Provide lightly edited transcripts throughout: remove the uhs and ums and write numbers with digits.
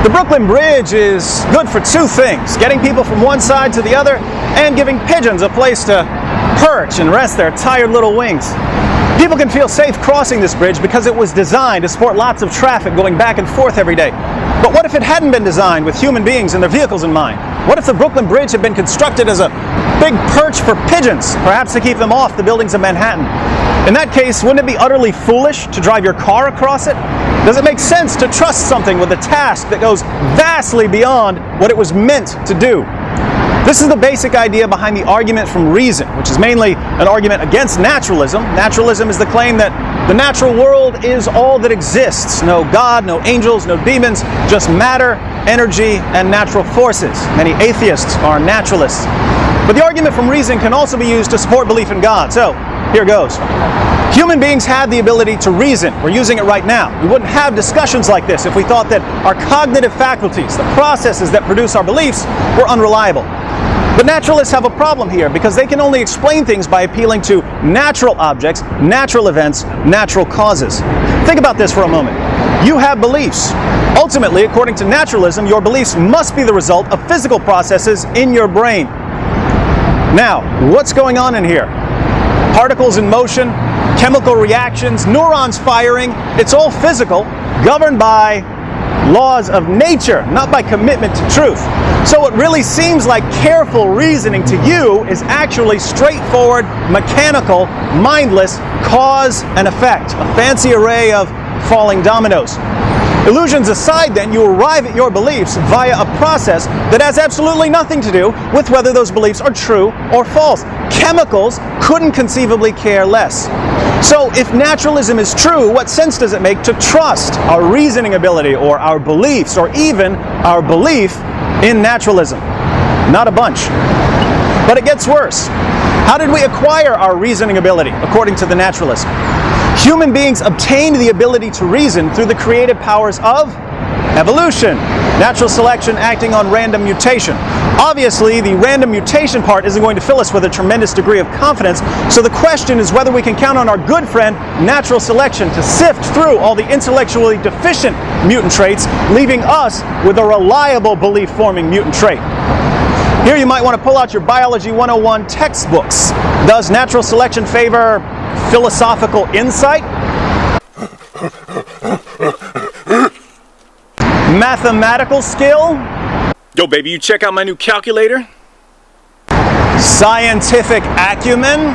The Brooklyn Bridge is good for two things: getting people from one side to the other and giving pigeons a place to perch and rest their tired little wings. People can feel safe crossing this bridge because it was designed to support lots of traffic going back and forth every day. But what if it hadn't been designed with human beings and their vehicles in mind? What if the Brooklyn Bridge had been constructed as a big perch for pigeons, perhaps to keep them off the buildings of Manhattan? In that case, wouldn't it be utterly foolish to drive your car across it? Does it make sense to trust something with a task that goes vastly beyond what it was meant to do? This is the basic idea behind the argument from reason, which is mainly an argument against naturalism. Naturalism is the claim that the natural world is all that exists. No God, no angels, no demons, just matter, energy, and natural forces. Many atheists are naturalists. But the argument from reason can also be used to support belief in God. So, here goes. Human beings have the ability to reason. We're using it right now. We wouldn't have discussions like this if we thought that our cognitive faculties, the processes that produce our beliefs, were unreliable. But naturalists have a problem here because they can only explain things by appealing to natural objects, natural events, natural causes. Think about this for a moment. You have beliefs. Ultimately, according to naturalism, your beliefs must be the result of physical processes in your brain. Now, what's going on in here? Particles in motion, chemical reactions, neurons firing. It's all physical, governed by laws of nature, not by commitment to truth. So what really seems like careful reasoning to you is actually straightforward, mechanical, mindless cause and effect, a fancy array of falling dominoes. Illusions aside, then, you arrive at your beliefs via a process that has absolutely nothing to do with whether those beliefs are true or false. Chemicals couldn't conceivably care less. So if naturalism is true, what sense does it make to trust our reasoning ability or our beliefs or even our belief in naturalism? Not a bunch. But it gets worse. How did we acquire our reasoning ability according to the naturalist? Human beings obtained the ability to reason through the creative powers of evolution, natural selection acting on random mutation. Obviously, the random mutation part isn't going to fill us with a tremendous degree of confidence, so the question is whether we can count on our good friend, natural selection, to sift through all the intellectually deficient mutant traits, leaving us with a reliable belief-forming mutant trait. Here you might want to pull out your Biology 101 textbooks. Does natural selection favor philosophical insight? Mathematical skill? Yo, baby, you check out my new calculator? Scientific acumen?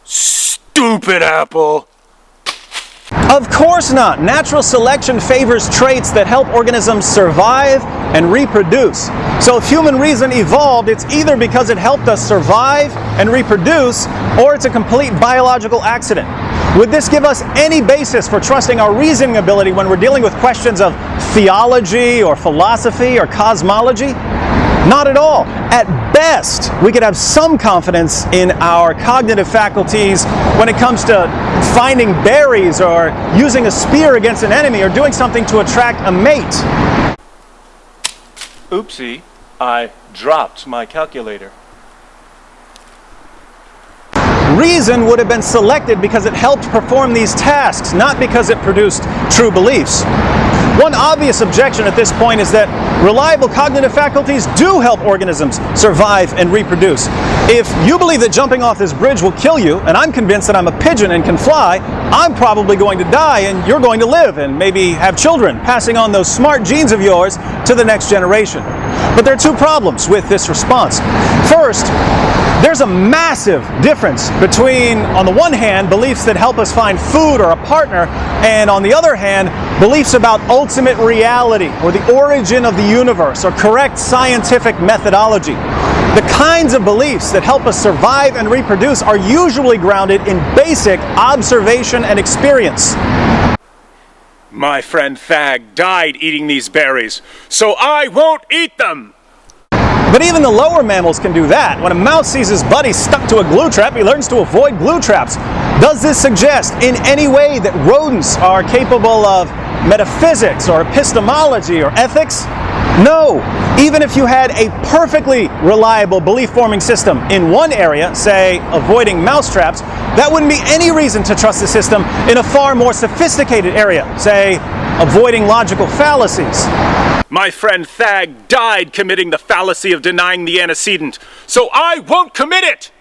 Stupid apple! Of course not. Natural selection favors traits that help organisms survive and reproduce. So if human reason evolved, it's either because it helped us survive and reproduce, or it's a complete biological accident. Would this give us any basis for trusting our reasoning ability when we're dealing with questions of theology or philosophy or cosmology? Not at all. At best, we could have some confidence in our cognitive faculties when it comes to finding berries or using a spear against an enemy or doing something to attract a mate. Oopsie, I dropped my calculator. Reason would have been selected because it helped perform these tasks, not because it produced true beliefs. One obvious objection at this point is that reliable cognitive faculties do help organisms survive and reproduce. If you believe that jumping off this bridge will kill you, and I'm convinced that I'm a pigeon and can fly, I'm probably going to die and you're going to live and maybe have children, passing on those smart genes of yours to the next generation. But there are two problems with this response. First, there's a massive difference between, on the one hand, beliefs that help us find food or a partner, and on the other hand, beliefs about ultimate reality or the origin of the universe or correct scientific methodology. The kinds of beliefs that help us survive and reproduce are usually grounded in basic observation and experience. My friend Thag died eating these berries, so I won't eat them! But even the lower mammals can do that. When a mouse sees his buddy stuck to a glue trap, he learns to avoid glue traps. Does this suggest in any way that rodents are capable of metaphysics or epistemology or ethics? No, even if you had a perfectly reliable belief-forming system in one area, say avoiding mousetraps, that wouldn't be any reason to trust the system in a far more sophisticated area, say avoiding logical fallacies. My friend Thag died committing the fallacy of denying the antecedent, so I won't commit it!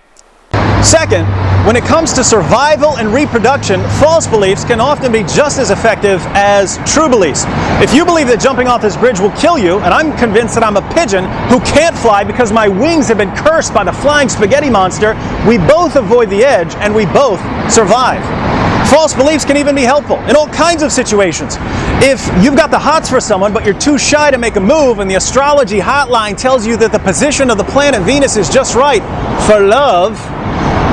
Second, when it comes to survival and reproduction, false beliefs can often be just as effective as true beliefs. If you believe that jumping off this bridge will kill you, and I'm convinced that I'm a pigeon who can't fly because my wings have been cursed by the flying spaghetti monster, we both avoid the edge and we both survive. False beliefs can even be helpful in all kinds of situations. If you've got the hots for someone but you're too shy to make a move and the astrology hotline tells you that the position of the planet Venus is just right for love,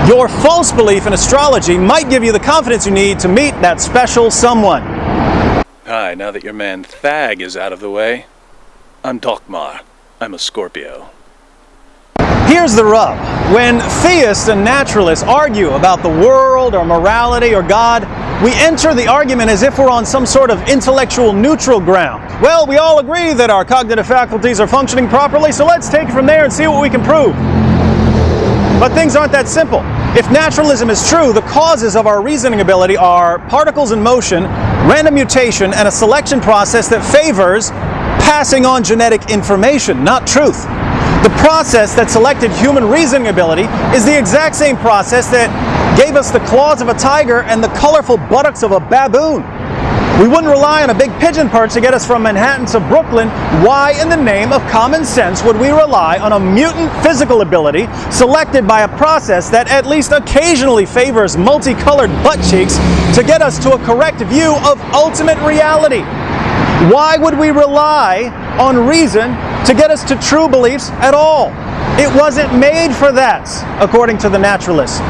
your false belief in astrology might give you the confidence you need to meet that special someone. Hi, now that your man Thag is out of the way, I'm Dokmar. I'm a Scorpio. Here's the rub. When theists and naturalists argue about the world or morality or God, we enter the argument as if we're on some sort of intellectual neutral ground. Well, we all agree that our cognitive faculties are functioning properly, so let's take it from there and see what we can prove. But things aren't that simple. If naturalism is true, the causes of our reasoning ability are particles in motion, random mutation, and a selection process that favors passing on genetic information, not truth. The process that selected human reasoning ability is the exact same process that gave us the claws of a tiger and the colorful buttocks of a baboon. We wouldn't rely on a big pigeon perch to get us from Manhattan to Brooklyn. Why in the name of common sense would we rely on a mutant physical ability selected by a process that at least occasionally favors multicolored butt cheeks to get us to a correct view of ultimate reality? Why would we rely on reason to get us to true beliefs at all? It wasn't made for that, according to the naturalists.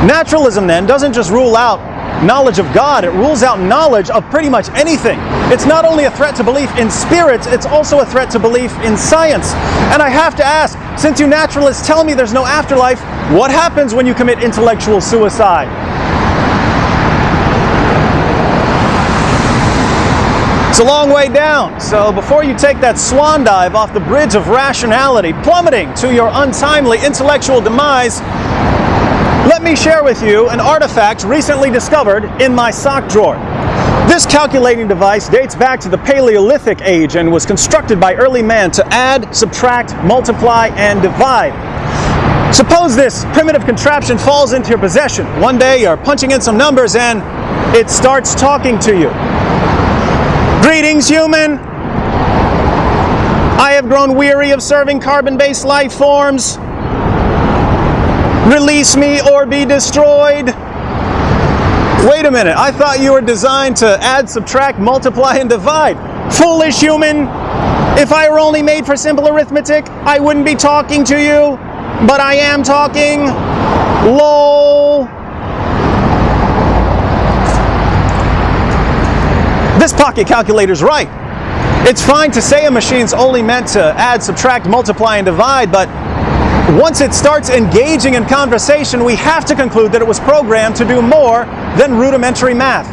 Naturalism, then, doesn't just rule out knowledge of God, it rules out knowledge of pretty much anything. It's not only a threat to belief in spirits, it's also a threat to belief in science. And I have to ask, since you naturalists tell me there's no afterlife, what happens when you commit intellectual suicide? It's a long way down, so before you take that swan dive off the bridge of rationality, plummeting to your untimely intellectual demise, let me share with you an artifact recently discovered in my sock drawer. This calculating device dates back to the Paleolithic age and was constructed by early man to add, subtract, multiply, and divide. Suppose this primitive contraption falls into your possession. One day you're punching in some numbers and it starts talking to you. Greetings, human. I have grown weary of serving carbon-based life forms. Release me or be destroyed. Wait a minute, I thought you were designed to add, subtract, multiply, and divide. Foolish human. If I were only made for simple arithmetic, I wouldn't be talking to you, but I am talking. LOL. This pocket calculator's right. It's fine to say a machine's only meant to add, subtract, multiply, and divide, but once it starts engaging in conversation, we have to conclude that it was programmed to do more than rudimentary math.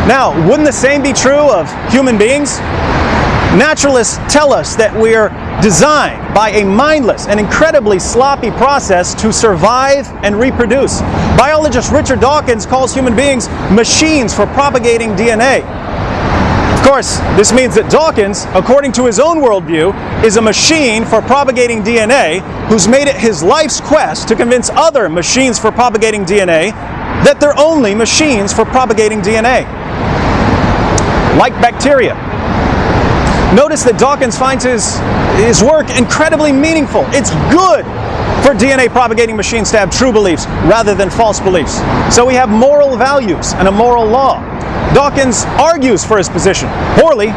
Now, wouldn't the same be true of human beings? Naturalists tell us that we're designed by a mindless and incredibly sloppy process to survive and reproduce. Biologist Richard Dawkins calls human beings machines for propagating DNA. Of course, this means that Dawkins, according to his own worldview, is a machine for propagating DNA who's made it his life's quest to convince other machines for propagating DNA that they're only machines for propagating DNA. Like bacteria. Notice that Dawkins finds his work incredibly meaningful. It's good for DNA propagating machines to have true beliefs rather than false beliefs. So we have moral values and a moral law. Dawkins argues for his position. Poorly,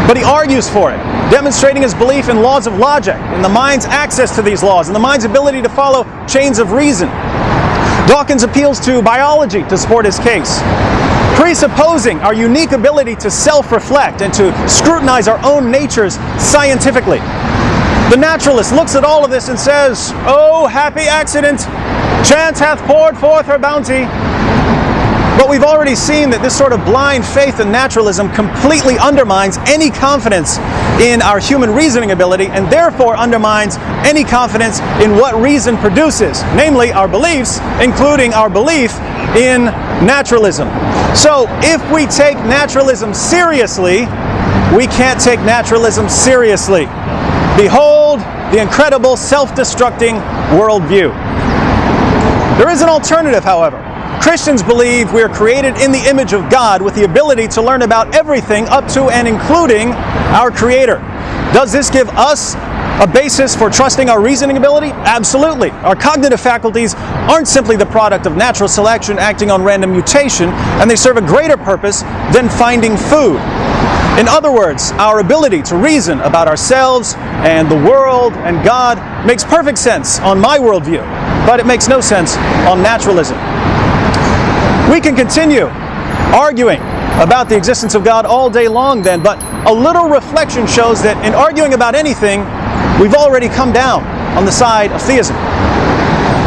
but he argues for it, demonstrating his belief in laws of logic, in the mind's access to these laws, and the mind's ability to follow chains of reason. Dawkins appeals to biology to support his case, presupposing our unique ability to self-reflect and to scrutinize our own natures scientifically. The naturalist looks at all of this and says, "Oh, happy accident! Chance hath poured forth her bounty." But we've already seen that this sort of blind faith in naturalism completely undermines any confidence in our human reasoning ability, and therefore undermines any confidence in what reason produces, namely our beliefs, including our belief in naturalism. So if we take naturalism seriously, we can't take naturalism seriously. Behold the incredible self-destructing worldview. There is an alternative, however. Christians believe we are created in the image of God with the ability to learn about everything up to and including our Creator. Does this give us a basis for trusting our reasoning ability? Absolutely. Our cognitive faculties aren't simply the product of natural selection acting on random mutation, and they serve a greater purpose than finding food. In other words, our ability to reason about ourselves and the world and God makes perfect sense on my worldview, but it makes no sense on naturalism. We can continue arguing about the existence of God all day long then, but a little reflection shows that in arguing about anything, we've already come down on the side of theism.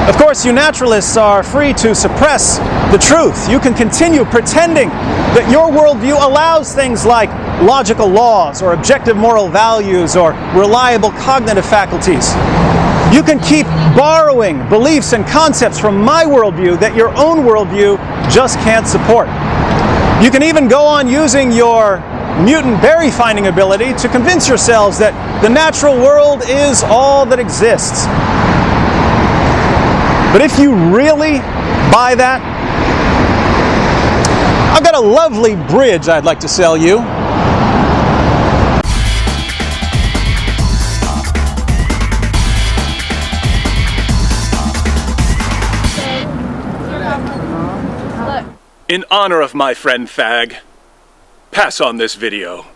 Of course, you naturalists are free to suppress the truth. You can continue pretending that your worldview allows things like logical laws or objective moral values or reliable cognitive faculties. You can keep borrowing beliefs and concepts from my worldview that your own worldview just can't support. You can even go on using your mutant berry finding ability to convince yourselves that the natural world is all that exists. But if you really buy that, I've got a lovely bridge I'd like to sell you. In honor of my friend Fag, pass on this video.